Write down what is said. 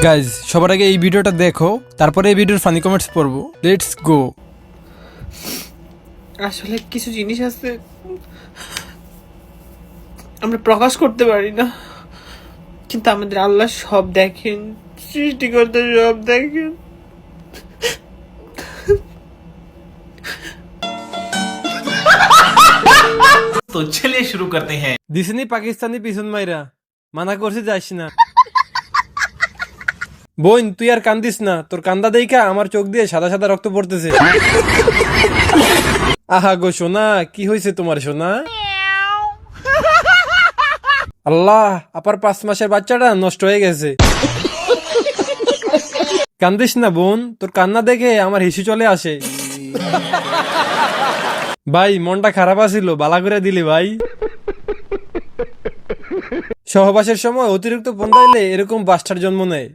Guys সবার আগে এই ভিডিওটা দেখো, তারপরে এই ভিডিওর ফানি কমেন্টস পড়বো। Let's go. আসলে কিছু জিনিস আছে আমরা প্রকাশ করতে পারি না, কিন্তু আমাদের আল্লাহ সব দেখেন, সৃষ্টিকর্তা সব দেখেন। तो चलिए शुरू करते हैं। দিসনি পাকিস্তানি পিছন মাইরা, মানা করছি যাইস না। বোন তুই আর কান্দিস না, তোর কান্দা দেইখা আমার চোখ দিয়ে সাদা সাদা রক্ত পড়তেছে। আহা গো সোনা, কি হয়েছে তোমার সোনা? আল্লাহ, আপার 5 মাসের বাচ্চাটা নষ্ট হয়ে গেছে। কান্দিস না বোন, তোর কান্না দেখে আমার হিসু চলে আসে। ভাই মনটা খারাপ আছিল, বালা করে দিলি ভাই। সহবাসের সময় অতিরিক্ত পন্দাইলে এরকম বাচ্চার জন্ম নেয়।